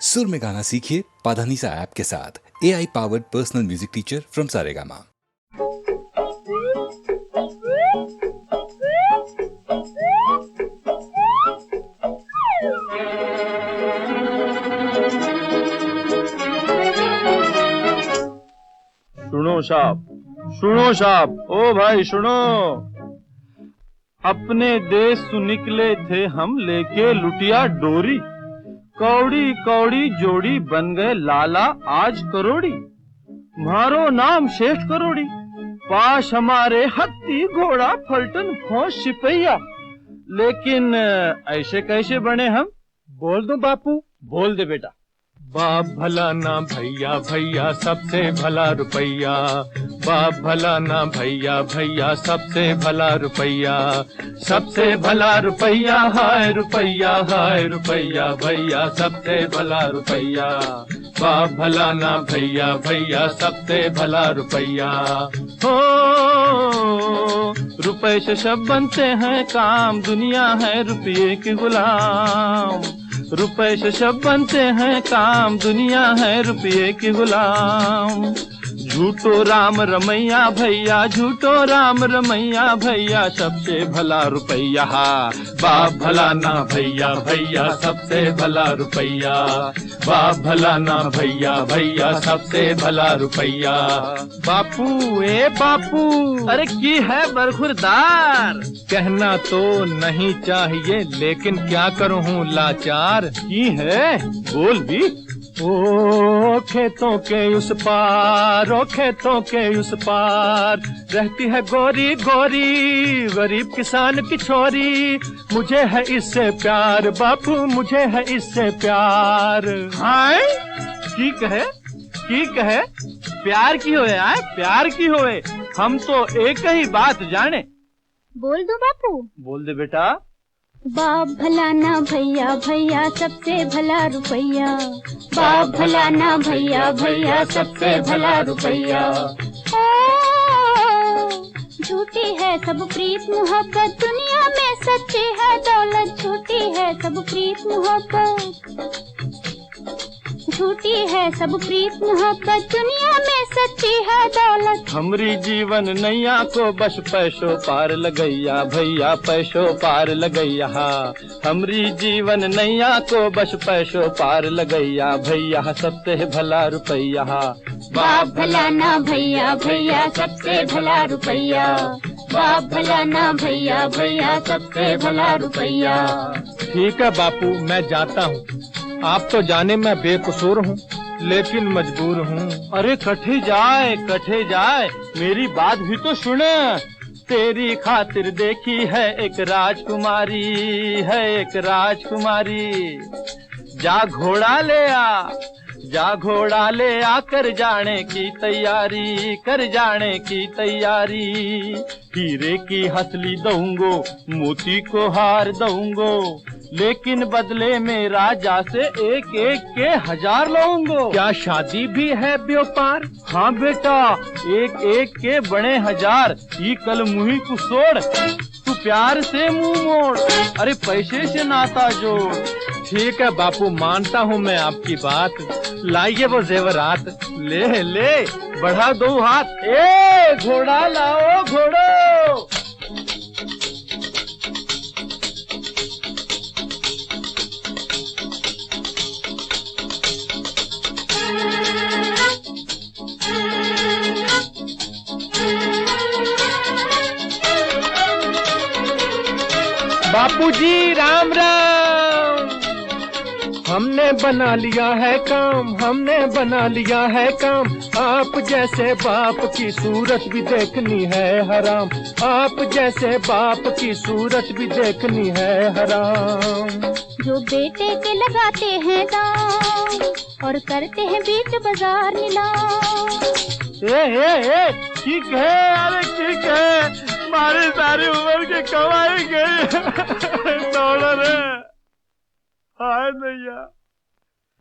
सुर में गाना सीखिए पाधानीसा ऐप के साथ। AI powered personal music teacher from Saregama. सुनो साहब, ओ भाई सुनो। अपने देश से निकले थे हम लेके लुटिया डोरी, कौड़ी कौड़ी जोड़ी बन गए लाला आज करोड़ी। मारो नाम शेठ करोड़ी, पास हमारे हत्ती घोड़ा फलटन फौज सिपहिया। लेकिन ऐसे कैसे बने हम? बोल दो बापू, बोल दे बेटा। बाप भला ना भैया भैया सबसे भला रुपैया, बाप भला ना भैया भैया सबसे भला रुपैया, सबसे भला रुपैया हाय रुपैया हाय रुपैया भैया सबसे भला रुपैया, बाप भला ना भैया भैया सबसे भला रुपैया। हो रुपए से सब बनते हैं काम, दुनिया है रुपये की गुलाम। रुपए से सब बनते हैं काम, दुनिया है रुपये की गुलाम। झूठो राम रमैया भैया, झूठो राम रमैया भैया सबसे भला रुपैया, बाप भला ना भैया भैया सबसे भला रुपैया, बाप भला ना भैया भैया सबसे भला रुपैया। बापू ए बापू, अरे की है बरखुरदार। कहना तो नहीं चाहिए लेकिन क्या करूं हूँ लाचार। की है बोल भी। ओ खेतों के उस पार, ओ खेतों के उस पार रहती है गोरी गोरी गरीब किसान की छोरी। मुझे है इससे प्यार बापू, मुझे है इससे प्यार। हाय ठीक है प्यार की होए आए, प्यार की होए। हम तो एक ही बात जाने। बोल दो बापू। बोल दे बेटा। बाप भला ना भैया भैया सबसे भला रुपैया, बाप भला ना भैया भैया सबसे भला रुपैया। झूठी है सब प्रीत मोहब्बत, दुनिया में सच्ची है दौलत। झूठी है सब प्रीत मोहब्बत, झूठी है सब प्रीत मोहब्बत, दुनिया में सच्ची है दौलत। हमरी जीवन नैया को बस पैसों पार लगैया भैया, पैसों पार लगैया। हमरी जीवन नैया को बस पैसों पार लगैया भैया सबसे भला रुपैया, बाप भला ना भैया भैया सबसे भला रुपैया, बाप भला ना भैया भैया सबसे भला रुपैया। ठीक है बापू मैं जाता हूँ, आप तो जाने मैं बेकसूर हूँ लेकिन मजबूर हूँ। अरे कठे जाए मेरी बात भी तो सुने। तेरी खातिर देखी है एक राजकुमारी, है एक राजकुमारी। जा घोड़ा ले आ, जा घोड़ा ले आ, कर जाने की तैयारी, कर जाने की तैयारी। हीरे की हसली दूंगो, मोती को हार दूंगो, लेकिन बदले में राजा से एक एक के 1000 लूंगो। क्या शादी भी है व्यापार? हाँ बेटा, एक एक के बड़े 1000। ये कल मुही को छोड़, तू प्यार से मुंह मोड़, अरे पैसे से नाता जोड़। ठीक है बापू मानता हूँ मैं आपकी बात, लाइए वो जेवरात। ले ले बढ़ा दो हाथ। ए घोड़ा लाओ घोड़ो। बापूजी राम राम। हमने बना लिया है काम, हमने बना लिया है काम। आप जैसे बाप की सूरत भी देखनी है हराम, आप जैसे बाप की सूरत भी देखनी है हराम। जो बेटे के लगाते हैं दाम और करते हैं बीच बाजार नीलाम। ए ठीक है, अरे ठीक है, हमारी सारी उम्र की कमाई गई डॉलर है। हाय भैया।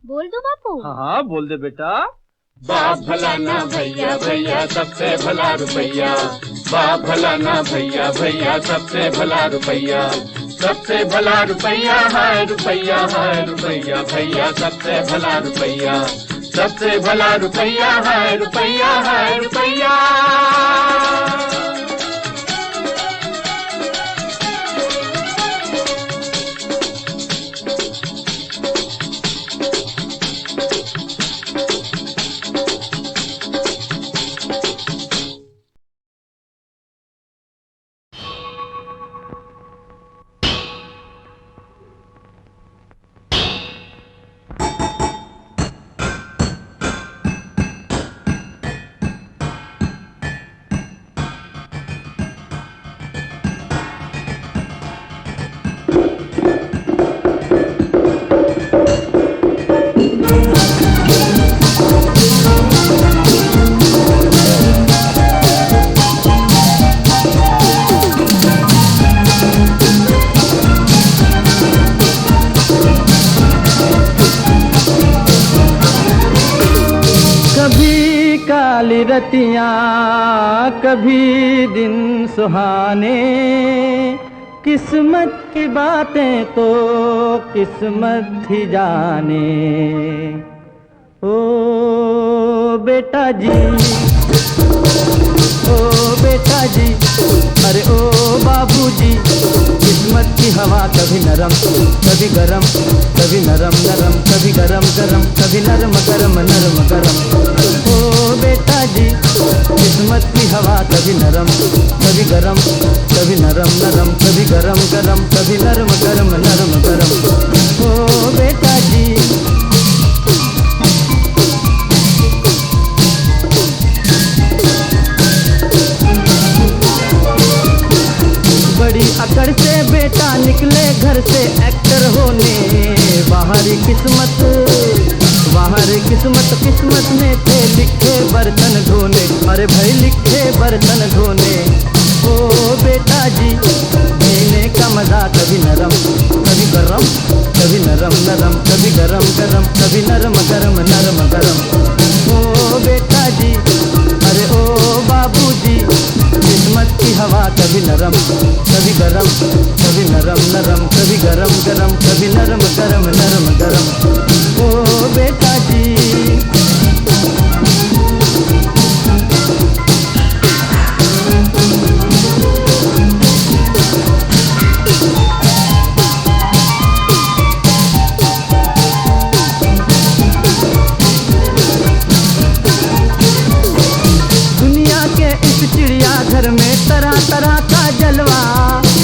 बोल दो बापू। हाँ बोल दे बेटा। बाप भला ना भैया भैया सबसे भला रुपैया, बाप भला ना भैया भैया सबसे भला रुपैया, सबसे भला रुपया है, रुपया है रुपया भैया, सबसे भला रुपया, सबसे भला रुपया है, रुपया है रुपया। काली रतियाँ कभी दिन सुहाने, किस्मत की बातें तो किस्मत ही जाने। ओ बेटा जी, ओ बेटा जी, अरे ओ बाबूजी, किस्मत की हवा कभी नरम कभी गरम, कभी नरम नरम कभी गरम गरम, कभी नरम गरम नरम गरम। ओ बेटा जी, किस्मत की हवा कभी नरम कभी गरम, कभी नरम नरम कभी गरम गरम, कभी नरम गरम नरम गरम। ओ बेटा जी, बड़ी अकड़ से बेटा निकले घर से एक्टर होने, बाहरी किस्मत बाहरी किस्मत, किस्मत में थे लिखे बर्तन धोने, अरे भाई लिखे बर्तन धोने। ओ बेटा जी, जीने का मजा कभी नरम कभी गरम, कभी नरम नरम कभी गरम गरम, कभी नरम गरम नरम गरम। ओ बेटा जी, अरे ओ बाबूजी, किस्मत की हवा कभी नरम कभी गरम, कभी नरम नरम कभी गरम गरम, कभी नरम गरम नरम गरम। ओ बेटा जी, दुनिया के इस चिड़ियाघर में तरह तरह का जलवा,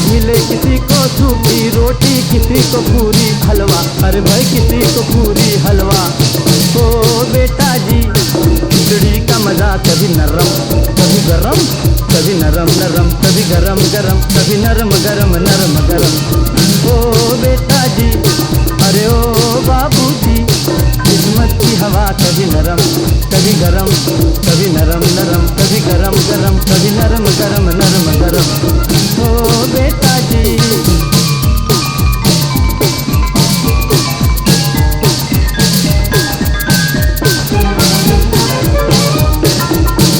मिले किसी को सूखी रोटी किसी को पूरी हलवा, अरे भाई किसी को पूरी हलवा। ओ बेटा जी, खिचड़ी का मजा कभी नरम कभी गरम, कभी नरम नरम कभी गरम गरम, कभी नरम गरम नरम गरम। ओ बेटा जी, अरे ओ बाबूजी, किस्मत की हवा कभी नरम कभी गरम, कभी नरम नरम कभी गरम गरम, कभी नरम गरम नरम गरम। ओ बेटा जी,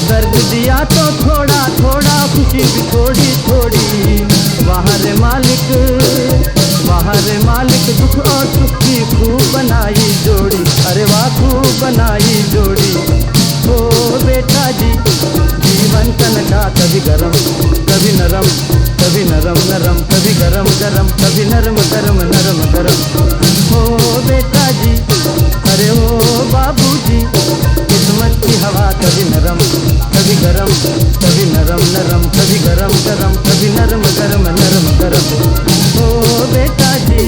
दर्द दिया तो थोड़ा थोड़ा, खुशी भी थोड़ी थोड़ी, वहाँ रे मालिक वहाँ रे मालिक, दुख और सुख की खूब बनाई जोड़ी, अरे वाह खूब बनाई जोड़ी। ओ बेटा जी, जीवन का नशा कभी गरम कभी नरम, कभी नरम नरम कभी गरम गरम, कभी नरम गरम नरम गरम। ओ बेटा जी, अरे ओ बाबूजी, किस्मत की हवा कभी नरम कभी गरम, कभी नरम नरम कभी गरम गरम, कभी नरम गरम नरम गरम। ओ बेटा जी,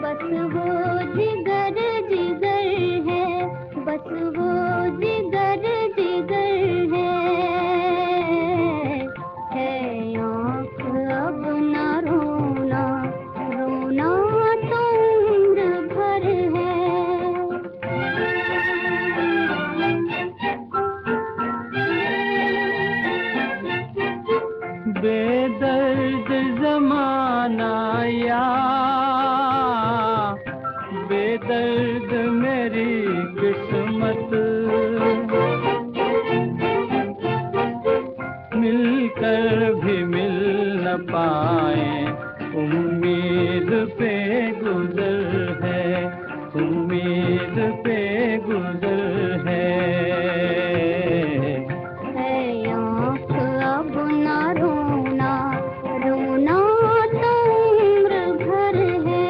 बस बनाया, बेदर्द मेरी किस्मत, मिलकर भी मिल न पाए, उम्मीद पे गुजर है, उम्मीद पे गुजर है। आँख अब न रोना, रोना तो उम्र भर है।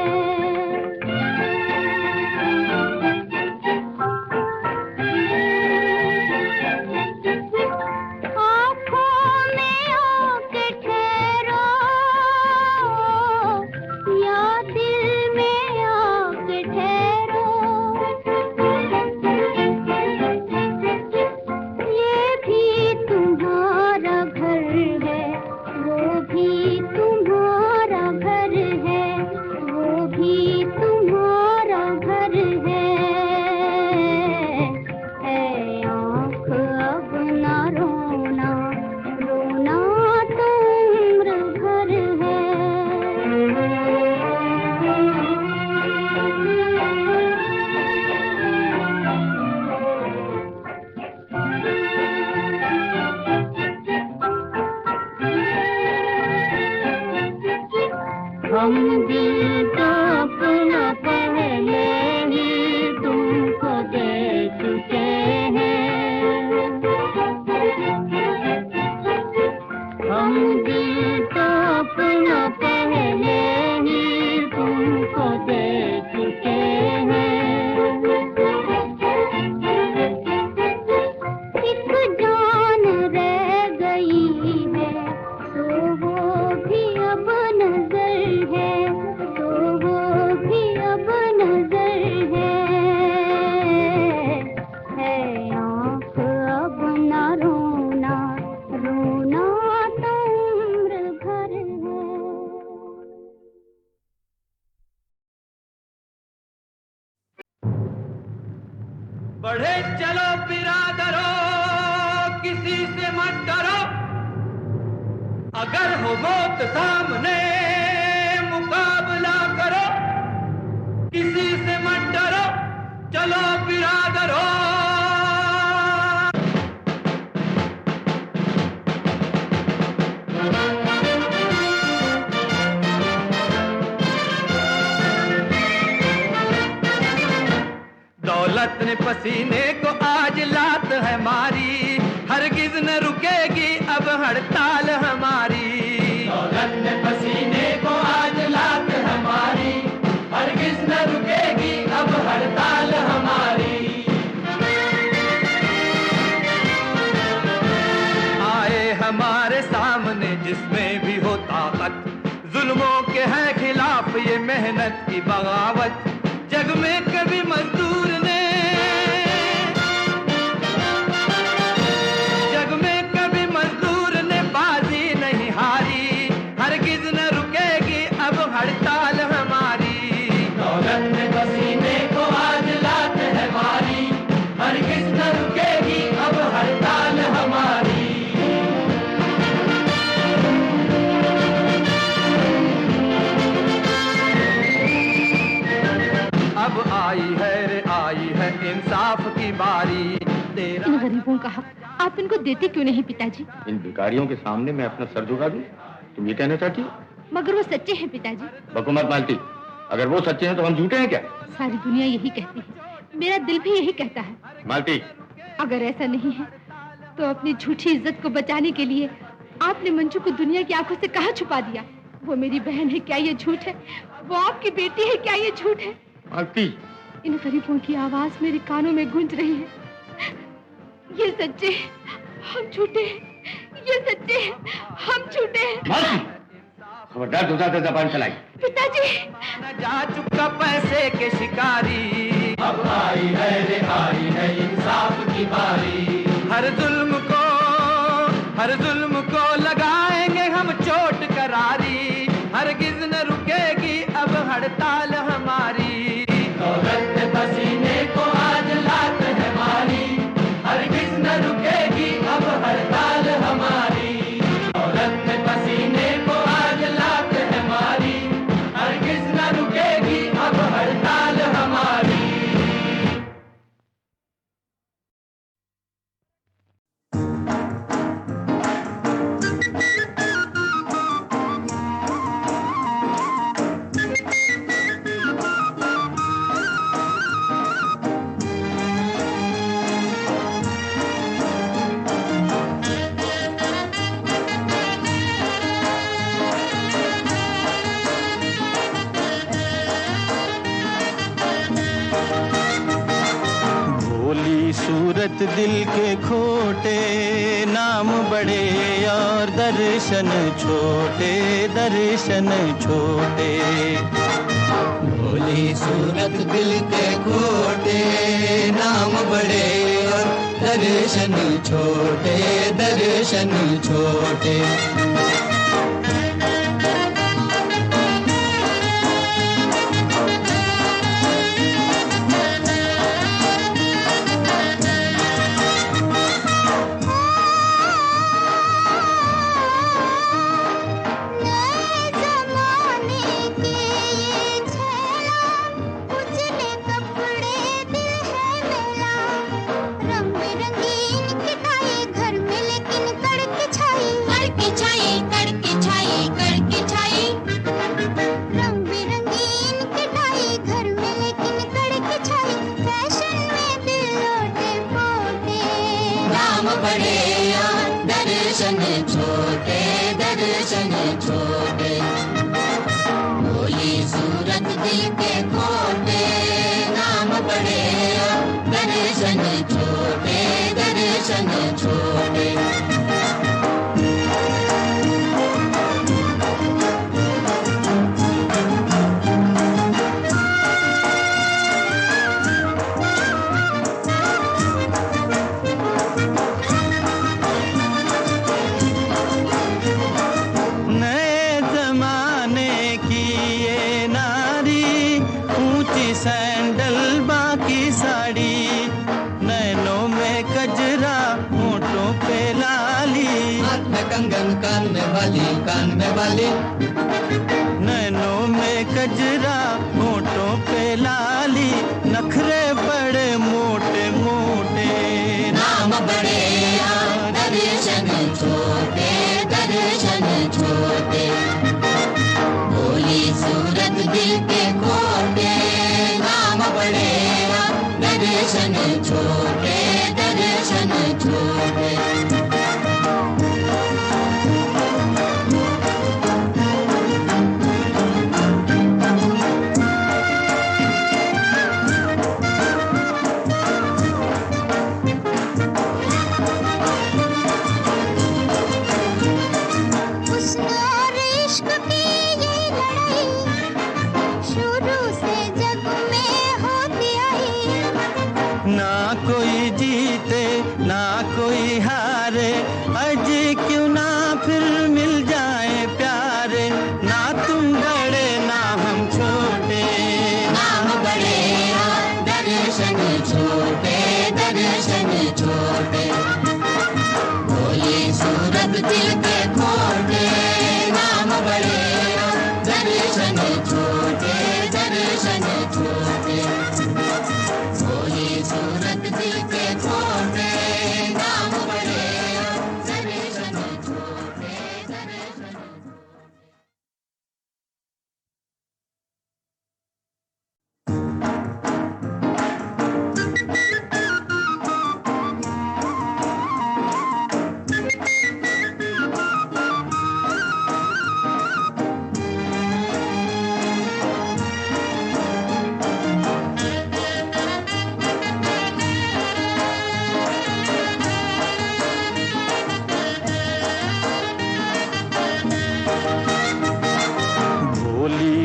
आँखों में आके ठहरो, या दिल में आके ठहरो, ये भी तुम्हारा घर है, वो भी तुम्हारा घर है, वो भी तुम्हारा घर है। आँख अब न रोना, रोना तो उम्र भर है। हम दिल तो अपना पहले ही तुमको दे चुके हैं, हम दिल तो अपना पहले ही तुमको दे चुके हैं। एक जान रह गई है, तो वो भी अब नजर है, तो वो भी अब नजर है। आँख अब न रोना, रोना तो उम्र भर है। बढ़े चलो बिरादरो, किसी से मत डरो, अगर हो मौत सामने मुकाबला करो, किसी से मत डरो, चलो बिरादरो। दौलत ने पसीने को आज लात है मारी, हरगिज न रुकेगी अब हड़ताल हमारी। दौलत ने पसीने को आज लात है मारी, हरगिज न रुकेगी अब हड़ताल हमारी। आए हमारे सामने जिसमें भी हो ताकत, जुल्मों के है खिलाफ ये मेहनत की बगावत। जग में कभी मजदूर ने, जग में कभी मजदूर ने बाजी नहीं हारी, हरगिज न रुकेगी अब हड़ताल हमारी। दौलत ने पसीने को आज लात है मारी, हरगिज न रुकेगी अब हड़ताल हमारी। अब आई है रे आई है इंसाफ की बारी, तेरा इन गरीबों का हक आप इनको देते क्यों नहीं पिताजी? इन भिखारियों के सामने मैं अपना सर झुका दूं? तुम ये कहना चाहती हो? मगर वो सच्चे हैं पिताजी। बकुमत मालती, अगर वो सच्चे हैं तो हम झूठे हैं क्या? सारी दुनिया यही कहती है, मेरा दिल भी यही कहता है। मालती, अगर ऐसा नहीं है तो अपनी झूठी इज्जत को बचाने के लिए आपने मंजू को दुनिया की आंखों से कहाँ छुपा दिया? वो मेरी बहन है, क्या ये झूठ है? वो आपकी बेटी है, क्या ये झूठ है? मालती, इन गरीबों की आवाज मेरे कानों में गूंज रही है। ये सच्चे हैं, हम झूठे हैं। ये सच्चे हैं, हम झूठे हैं। मालती, खबरदार दूसरा से जबान चलाई। पिताजी, न जा चुका पैसे के शिकारी, अब आई है रे आई है इंसाफ की बारी। हर जुल्म को लगाएंगे हम चोट करारी, हरगिज न रुकेगी अब हड़ताल हमारी। दौलत ने पसीने को आज लात है मारी, हरगिज न रुकेगी अब हड़ताल हमारी। दौलत ने पसीने को आज लात है मारी, दिल के खोटे, नाम बड़े और दर्शन छोटे, दर्शन छोटे। भोली सूरत दिल के खोटे, नाम बड़े और दर्शन छोटे, दर्शन छोटे। नैनों में कजरा, होठों पे लाली, नखरे बड़े मोटे मोटे, नाम बड़े दर्शन छोटे, दर्शन छोटे। भोली सूरत दिल के खोटे, नाम बड़े दर्शन छोटे, दर्शन छोटे।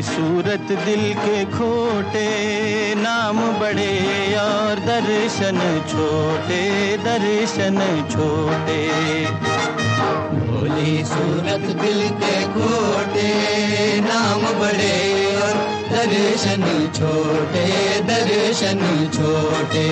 सूरत दिल के खोटे, नाम बड़े और दर्शन छोटे, दर्शन छोटे। भोली सूरत दिल के खोटे, नाम बड़े और दर्शन छोटे, दर्शन छोटे।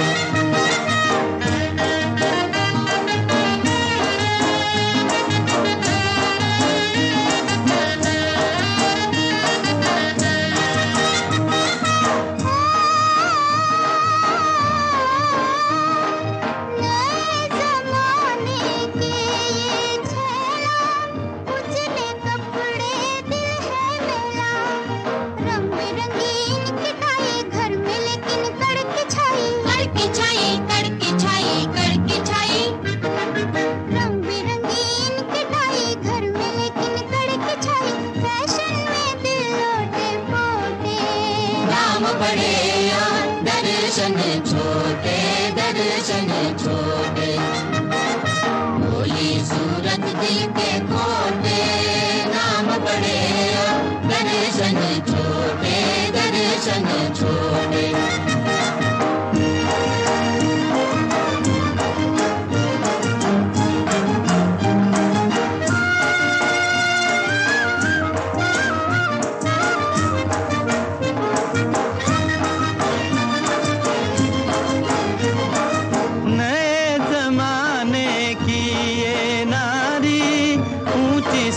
छाई सूरत दिल के खोटे नाम बड़े और दर्शन छोटे दर्शन छोटे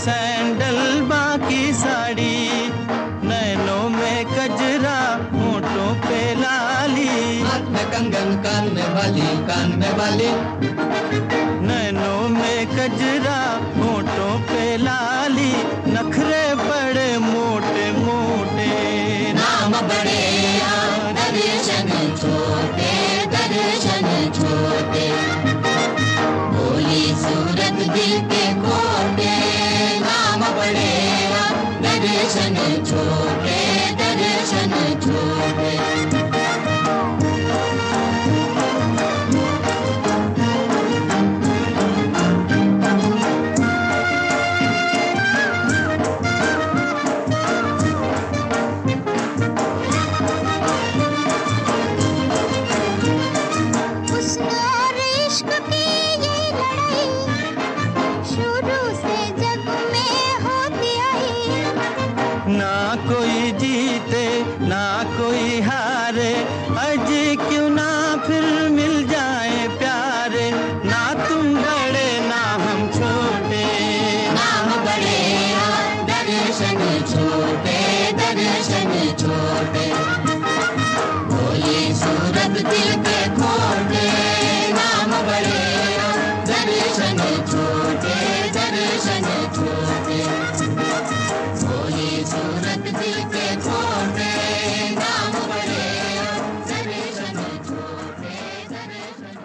सैंडल बाकी साड़ी नैनों में कजरा होठों पे लाली हाथ में कंगन कान में वाली नैनों में कजरा होठों पे लाली नखरे बड़े मोटे मोटे नाम बड़े और दर्शन छोटे दर्शन छोटे भोली सूरत दिल के खोटे नाम बड़े और दर्शन छोटे दर्शन छोटे ना कोई जीते ना कोई हारे अजी क्यों ना फिर मिल जाए प्यारे ना तुम बड़े ना हम छोटे नाम बड़े और दर्शन छोटे दर्शन छोटे भोली सूरत दिल के खोटे नाम बड़े और दर्शन छोटे दर्शन छोटे भोली सूरत दिल के खोटे नाम बड़े और दर्शन छोटे दर्शन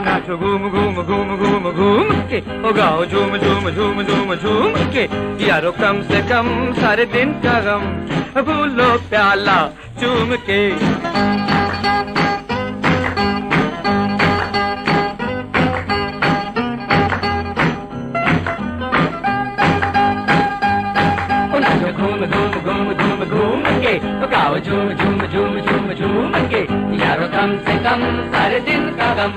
नाचो घूम घूम घूम घूम घूम के ओ गाओ झूम झूम झूम झूम झूम के यारो कम से कम सारे दिन का गम भूलो प्याला चूम के नाचो घूम घूम घूम घूम घूम के ओ गाओ झूम झूम झूम झूम झूम के यारो कम से कम सारे दिन का गम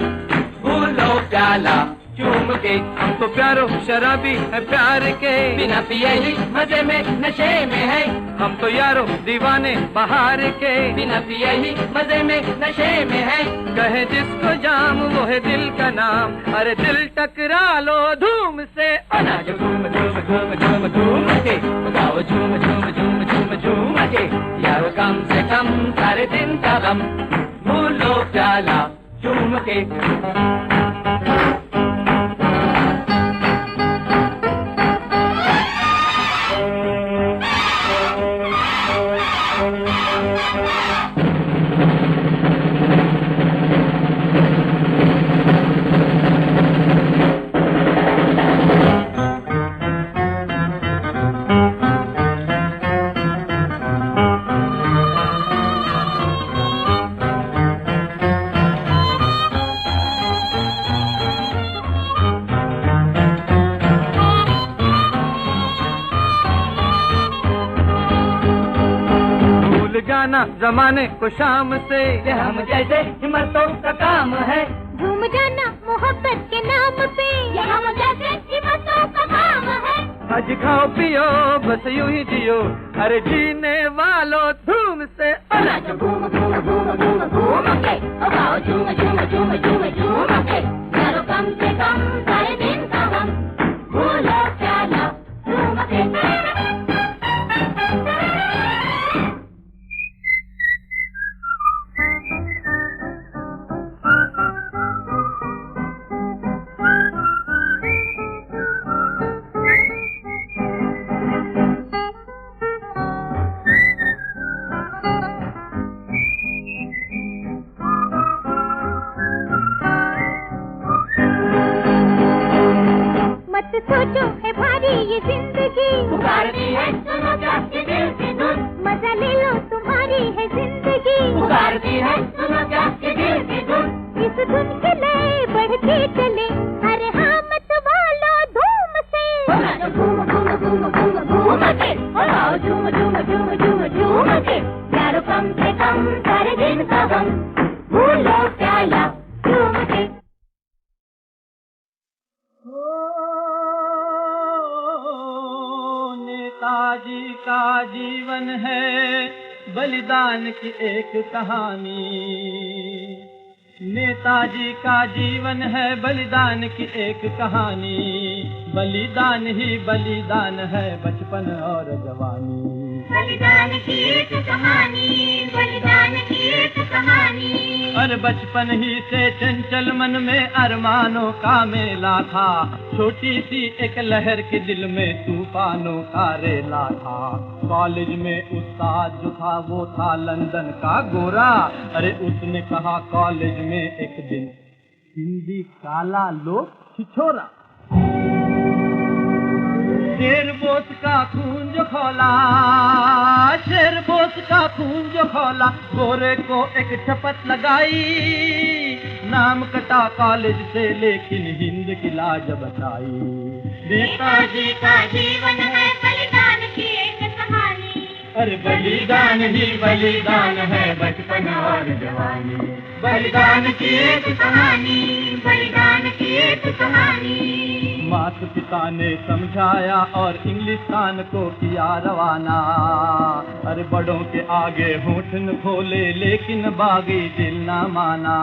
भूलो प्याला चूम के हम तो प्यारो शराबी है प्यार के बिना पिए ही मजे में नशे में है हम तो यारो दीवाने बहार के बिना पिए ही मजे में नशे में है कहे जिसको जाम वो है दिल का नाम अरे दिल टकरा लो धूम से नाचो घूम झूम झूम झूम झूम के गाओ झूम झूम झूम झूम झूम के यारो कम से कम सारे दिन का गम भूलो प्याला चूम के जाना जमाने को शाम से ये हम जैसे हिम्मतों का काम है झूम जाना मोहब्बत के नाम पे ये हम जैसे हिम्मतों का काम है आज खाओ पियो बस यूं ही जियो अरे जीने वालों धूम से नाचो घूम घूम घूम घूम घूम के ओ गाओ झूम झूम झूम झूम झूम के यारो कम से कम सारे दिन का गम भूलो प्याला झूम के का गम भूलो प्याला झूम के। नेताजी का जीवन है बलिदान की एक कहानी। नेताजी का जीवन है बलिदान की एक कहानी। बलिदान ही बलिदान है बचपन और जवानी। बलिदान की एक कहानी, बलिदान की एक कहानी। और बचपन ही से चंचल मन में अरमानों का मेला था। छोटी सी एक लहर के दिल में तूफानों का रेला था। कॉलेज में उस्ताद जो था वो था लंदन का गोरा। अरे उसने कहा कॉलेज में एक दिन हिंदी काला लोग छिछोरा। शेर बोस का खून जो खोला, शेर बोस का खून जो खोला, गोरे को एक शपथ लगाई। नाम कटा कॉलेज से लेकिन हिंद की लाज बचाई। नेताजी का जीवन है बलिदान की एक कहानी। अरे बलिदान ही बलिदान है बचपन और जवानी। बलिदान की एक कहानी, बलिदान की एक कहानी। माता पिता ने समझाया और इंग्लिस्तान को किया रवाना। अरे बड़ों के आगे होठ न खोले लेकिन बागी दिल ना माना।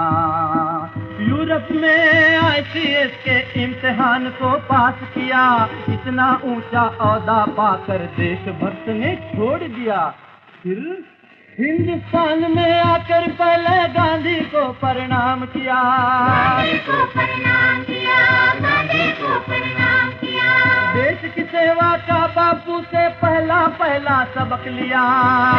यूरोप में ICS के इम्तिहान को पास किया। इतना ऊंचा औहदा पाकर देशभक्त ने छोड़ दिया। फिर हिंदुस्तान में आकर पहले गांधी को प्रणाम किया। गांधी को प्रणाम किया, गांधी को प्रणाम किया। देश की सेवा का बापू से पहला पहला सबक लिया।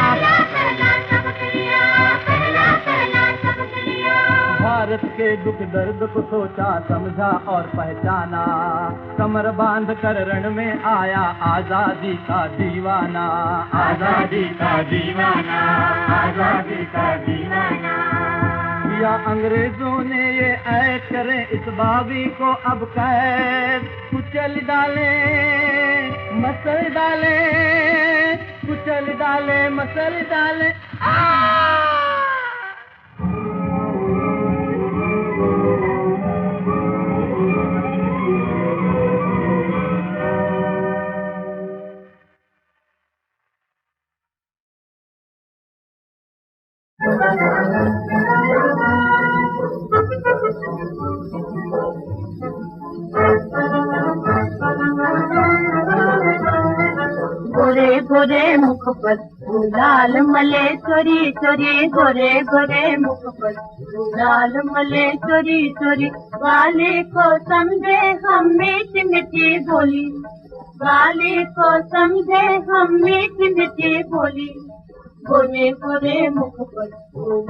पहला पहला सबक लिया, पहला पहला सबक लिया। भारत के दुख दर्द को सोचा समझा और पहचाना। कमर बांध कर रण में आया आजादी का दीवाना। आजादी का दीवाना, आजादी का दीवाना। या अंग्रेजों ने ये ऐश करें इस बागी को अब कैद। कुचल डाले मसल डाले, कुचल डाले मसल डाले। गोरे गोरे मुख पर लाल मले चोरी चोरी। गोरे गोरे मुख पर लाल मले चोरी चोरी। वाले को समझे हम मीठी मीठी बोली। वाले को समझे हम मीठी मीठी बोली। गोरे गोरे मुख पर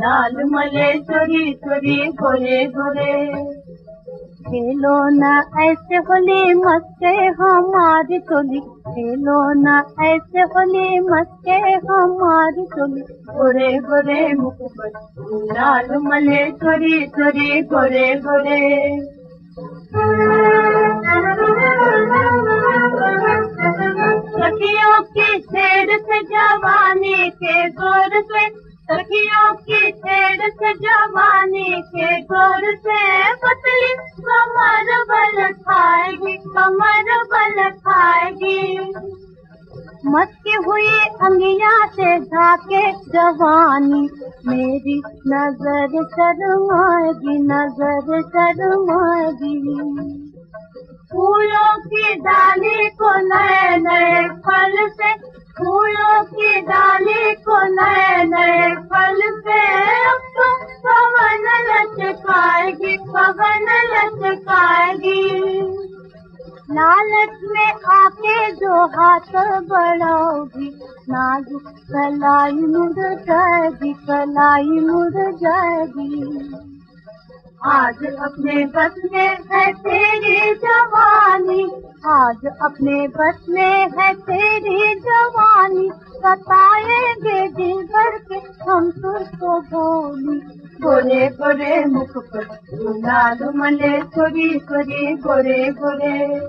लाल मले चोरी चोरी। गोरे गोरे खेलो न ऐसे होली मस्के हमारी टोली। खेलो न ऐसे होली मस्के हमारी टोली। गोरे गोरे मुख पर लाल मले चोरी चोरी। गोरे गोरे सखियों की छेड़ से जवानी के गोर से। सखियों की छेड़ से जवानी के गोर से। पतली कमर बल खाएगी, कमर बल खाएगी। मस्की हुई अंगिया से झाके जवानी। मेरी नजर शर्माएगी, नजर शर्माएगी। फूलों की डाली को नए नए फल से। फूलों की डाली को नए नए फल से। अब तो पवन लचकाएगी, पवन लचकाएगी। लालच में आके जो हाथ बढ़ाओगी। नाजुक कलाई मुड़ जाएगी, कलाई मुड़ जाएगी। आज अपने बस में है तेरी जवानी। आज अपने बस में है तेरी जवानी। बताएंगे जी भर के हम तुझको बोली। गोरे गोरे मुख पर लाल मले चोरी चोरी। गोरे गोरे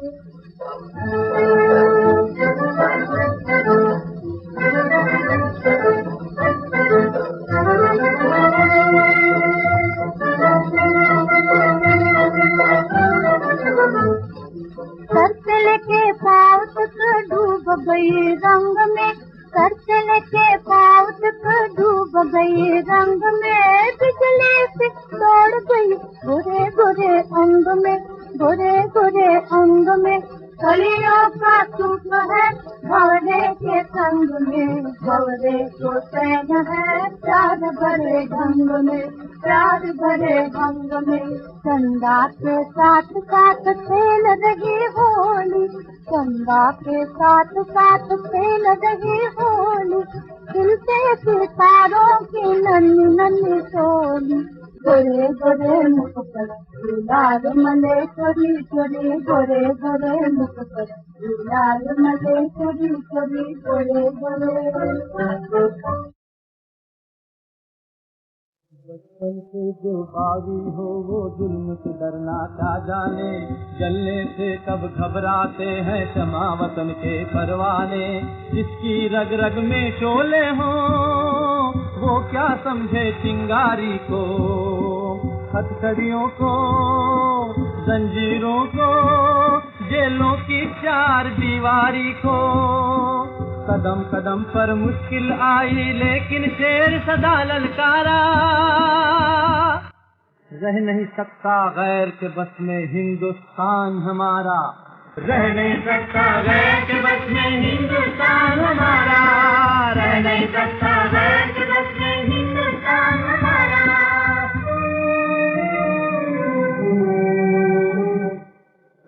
गई रंग में, बिजली से दौड़ गई गोरे गोरे अंग में, गोरे गोरे अंग में। कलियों का सुख है भंवरे के संग में, भंवरे को चैन है प्यार भरे ढंग में, प्यार भरे ढंग में। चंदा के साथ साथ खेल रही होली, चंदा के साथ साथ खेल रही होली, खिलते सितारों की नन्ही नन्ही टोली। गोरे गोरे मुख पर लाल मले चोरी चोरी, गोरे गोरे मुख पर लाल मले चोरी चोरी, गोरे गोरे। बचपन से जो बागी हो वो जुल्म से डरना क्या जाने, जलने से कब घबराते हैं शमा वतन के परवाने। जिसकी रग रग में शोले हो वो क्या समझे चिंगारी को, हथकड़ियों को जंजीरों को जेलों की चार दीवारी को। कदम कदम पर मुश्किल आई लेकिन शेर सदा ललकारा, रह नहीं सकता गैर के बस में हिंदुस्तान हमारा, रह नहीं सकता गैर के बस में हिंदुस्तान हमारा, रह नहीं सकता गैर के बस में हिंदुस्तान हमारा।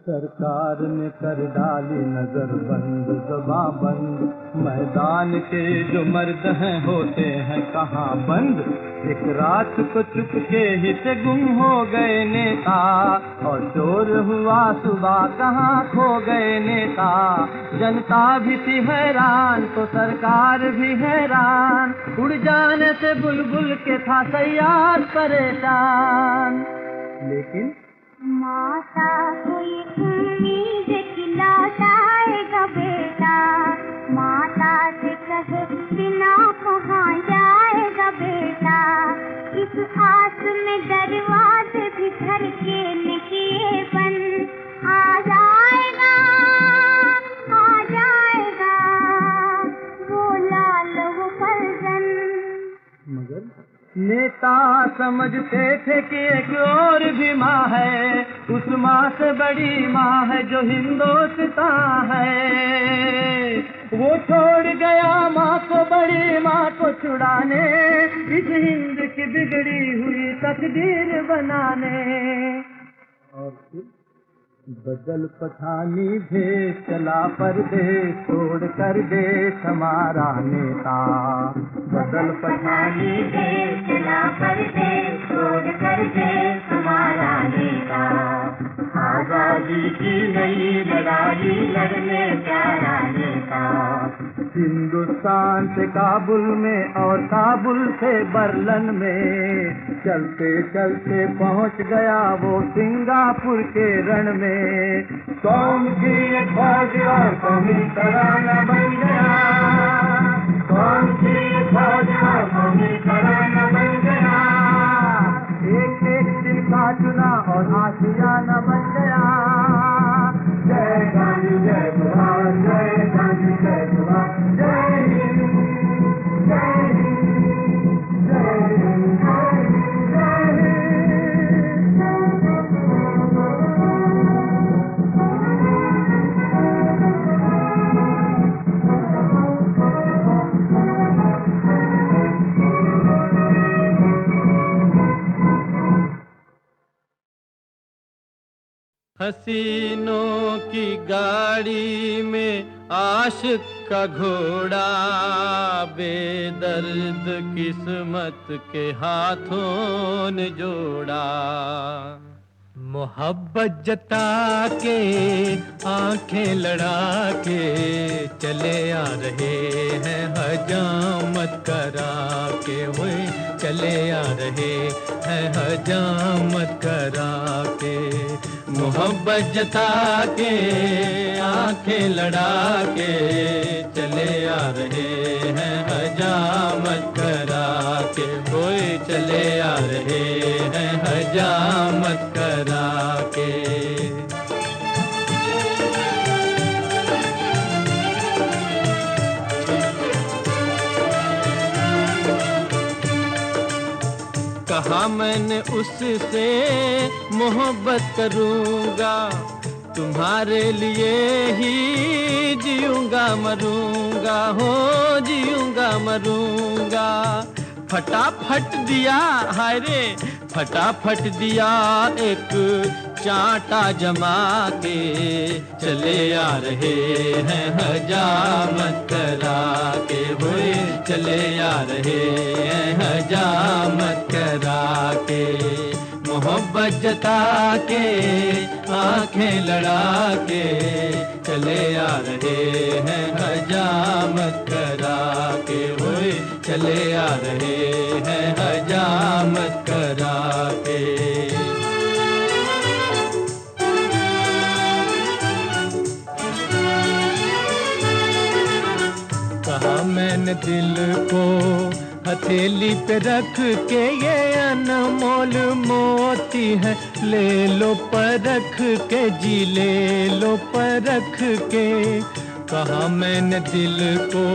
सरकार ने कर डाली नजर बंद ज़बां बंद, मैदान के जो मर्द हैं होते हैं कहाँ बंद। एक रात को चुपके ही से गुम हो गए नेता, और चोर हुआ सुबह कहाँ खो गए नेता। जनता भी थी हैरान तो सरकार भी हैरान, उड़ जाने से बुलबुल के था सयार परेशान। लेकिन माता कोई उम्मीद खिलाएगा बेटा, माता से कहे बिना कहाँ जाएगा बेटा। इस आस में दरवाजे भी घर के निकिए बंद, आ जाएगा वो लाल वो फर्जन। मगर नेता समझते थे कि एक और भी माँ है, उस माँ से बड़ी माँ है जो हिंदुस्तान है। वो छोड़ गया माँ को बड़ी माँ को छुड़ाने, इस हिंद की बिगड़ी हुई तकदीर बनाने। और फिर बदल पठानी भेष चला परदेश छोड़ कर देश हमारा नेता, बदल पठानी भेष चला परदेश छोड़ कर देश हमारा नेता। आजादी की नई लड़ाई लड़ने प्यारा नेता, हिंदुस्तान से काबुल में और काबुल से बर्लिन में, चलते चलते पहुंच गया वो सिंगापुर के रण में। कौम की एक फौज और कौमी तराना बन गया, कौम की एक फौज और कौमी तराना बन गया। एक एक दिन का चुना और आशियाना बन गया। जय गांधी जय जवान, जय गांधी जय जवान, जय हिंद जय हिंद जय हिंद जय हिंद। हसीनों की गाड़ी में आशिक का घोड़ा, बेदर्द किस्मत के हाथों ने जोड़ा। मोहब्बत जता के आंखें लड़ा के चले आ रहे हैं हजामत करा के, हुए चले आ रहे हैं हजामत करा के। मोहब्बत जता के आंखें लड़ा के चले आ रहे हैं हजामत करा के, हुए चले आ रहे हैं हजामत करा के। कहा मैंने उससे मोहब्बत करूंगा, तुम्हारे लिए ही जीऊंगा मरूंगा, हो जीऊंगा मरूंगा। फटाफट दिया, हाय रे फटाफट दिया एक चांटा जमा के, चले आ रहे हैं हजामत करा के, हुए चले आ रहे हैं हजामत करा के। मोहब्बत जता के आंखें लड़ा के, चले आ रहे हैं हजामत करा के, हुए चले आ रहे हैं हजामत करा के। कहा मैंने दिल को हथेली पे रख के, ये अनमोल मोती है ले लो परख के, जी ले लो परख के। कहा मैंने दिल को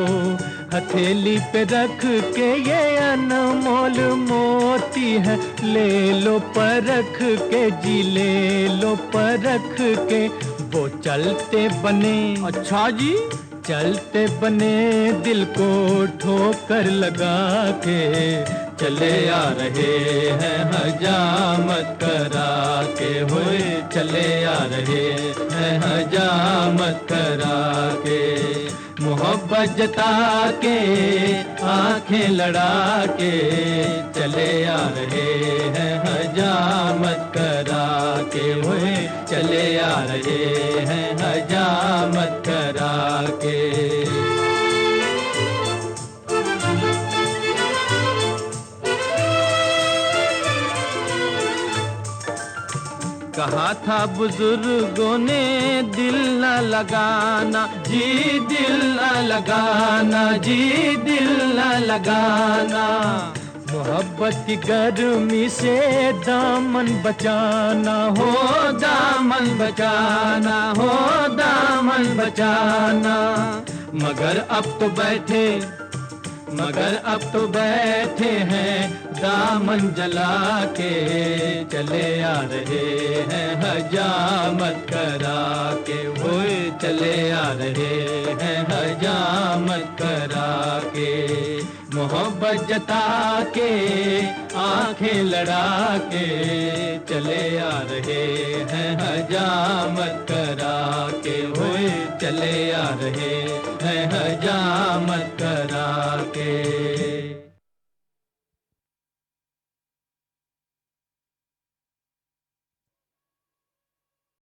हथेली पे रख के, ये अनमोल मोती है ले लो परख के, जी ले लो परख के। वो चलते बने, अच्छा जी, चलते बने दिल को ठोकर लगा के, चले आ रहे हैं हजामत करा के, हुए चले आ रहे हैं हजामत करा के। मोहब्बत जता के आंखें लड़ा के, चले आ रहे हैं हजामत करा के, हुए चले आ रहे हैं हजामत करा के। कहा था बुजुर्गों ने दिल न लगाना, जी दिल न लगाना, जी दिल न लगाना। मोहब्बत की गर्मी से दामन बचाना, हो दामन बचाना, हो दामन बचाना। मगर अब तो बैठे, मगर अब तो बैठे हैं दामन जला के, चले आ रहे हैं हजामत करा के, हुए चले आ रहे हैं हजामत करा के। मोहब्बत जता के आंखें लड़ा के, चले आ रहे हैं हजामत करा के, हुए चले आ रहे हैं हजामत करा के।